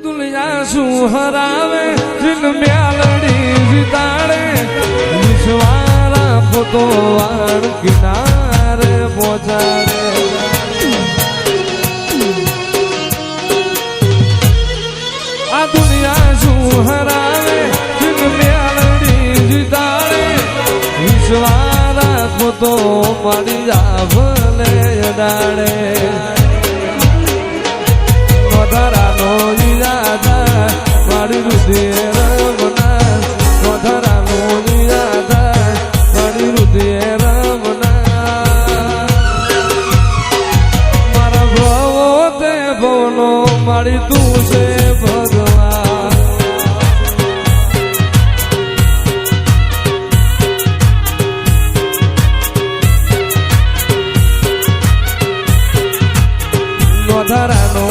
દુનિયા શું હરાવે જીન મ્યાલડી જીતાડે વિશ્વા રાખો તો વાણ કિનારે પહોંચાડે આ દુનિયા શું હરાવે જીન મ્યાલડી જીતાડે વિશ્વા રાખો તો મારી જાભલે અડાડે વધારાનો ઈરાદા મારી રુધિર રમના વધારાનો ઈરાદા મારી રુધિર રમના મારા ભવો તે ભવનો મારી તું છે ભગવાન વધારાનો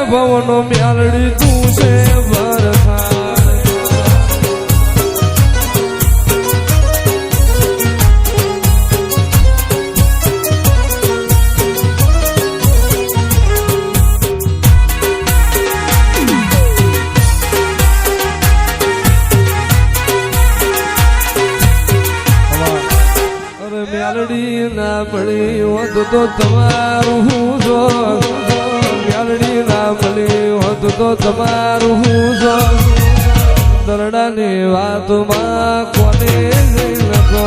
ભવનો મ્યાલડી તું છે વરસાદ અરે મ્યાલડી ના મળી હોત તો તમારું હું જો મ્યાલડી ના મળી હોત તો તમારું હું દરડાની વાતમાં કોને લખો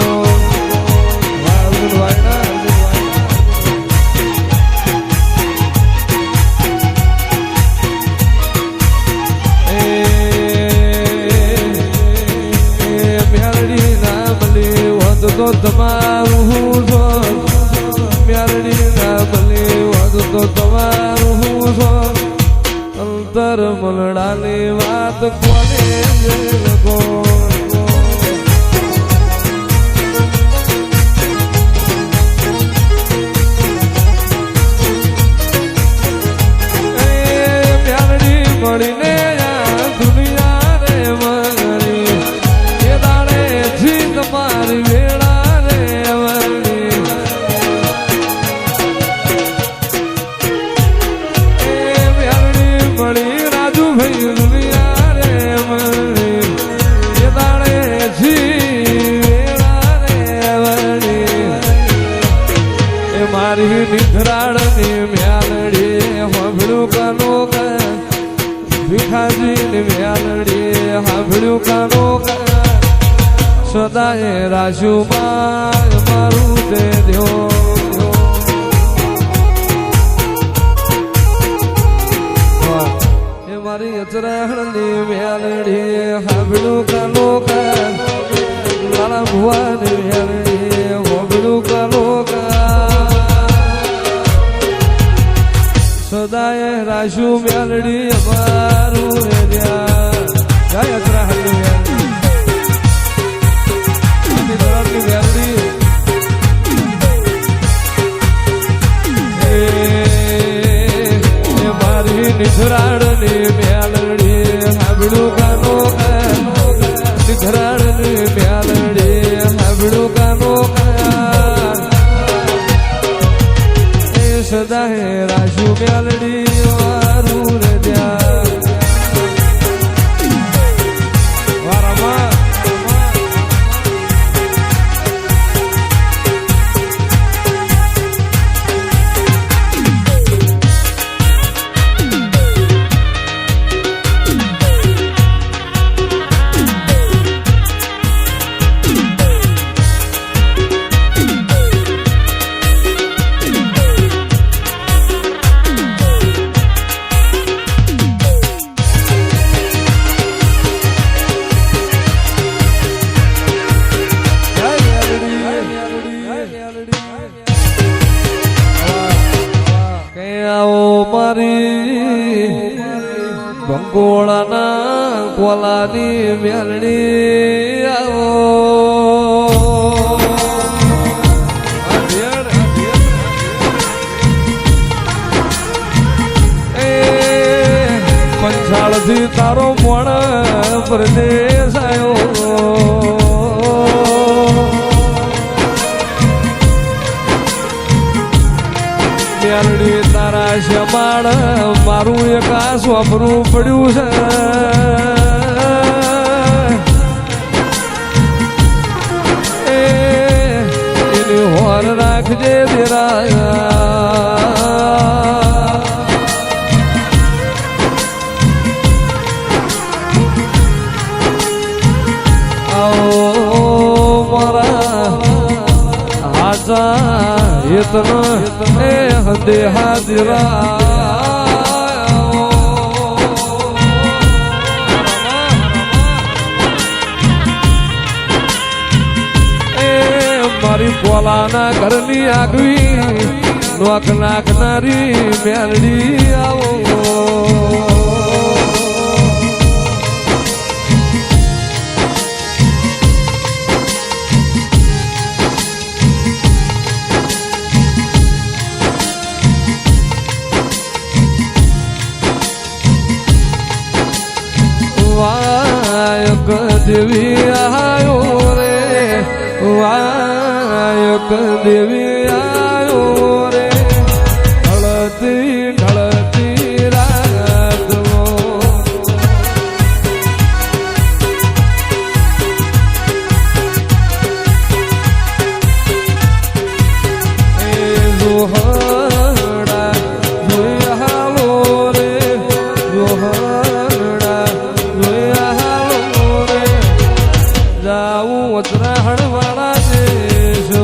મ્યાલડી ના મળી હોત તો તમારું હું મ્યાલડી ના મળી હોત તો તમારું અંતર મલડાની વાત કોને લખો મ્યાલડી મળીને દુનિયા રે મળી એ દાડે જી તમારી વેળા રે વળી મળી રાજુ ભાઈ દુનિયા રે મળી એ દાડે જીવેલા રે વળી એ મારી નિધરાળની મ્યાલડી સાંભળ્યું કાનો ભીખાજીની મ્યાલડી સાંભળ્યું કાનો સદાએ રાશુમાં મારું તે દ્યો મારી અચરાણની મ્યાલડી સાંભળ્યું કાનો લાલા ભુવાની મ્યાલડી સાંભળ્યું કાનો સદાય રાશુ મ્યાલડી અમારું જય અચરાણની મ્યાલડી મારી નિધરાળની મ્યાલડી સાંભળ્યું કાનો નિધરાળની મ્યાલડી સાંભળ્યું કાનો એ સદાય રાશુ મ્યાલડી વારું રે ત્યાં વારામાં બંગોળાના કોલાની મ્યાલડી આવો પંચાળથી તારો મોણ પરદેશ આવ્યો મેરડી તારા શમાળ મારું એક આ સ્વપ્નું પડ્યું છે એની હોર રાખજે इतना हदे हाजिरा मारी कोलाना घरनी आगवी नोक नाखनारी मेलडी आओ वायक देवी आयो रे वायक देवी आयो रे ढलती ढलती रात जोहड़ा जोहालो रे जोहड़ा ઉત્તરાયણ વાળા દેશો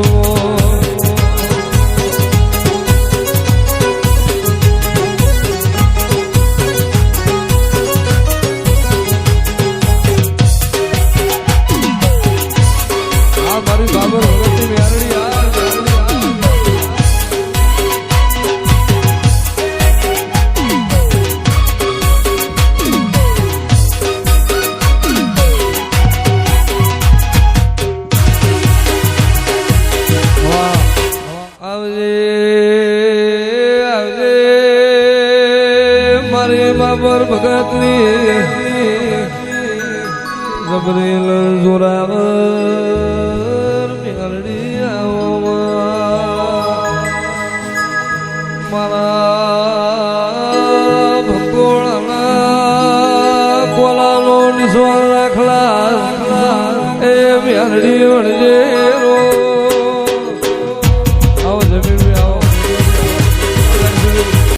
આ મારી બાબર ભગતની મેરડી મારી બાબર ભગતની જબરેલ જોરાવર મેરડી આવો મારા ભગોળાના કોલાનો નિસ્વાલ રાખલા એ મેરડી વળજે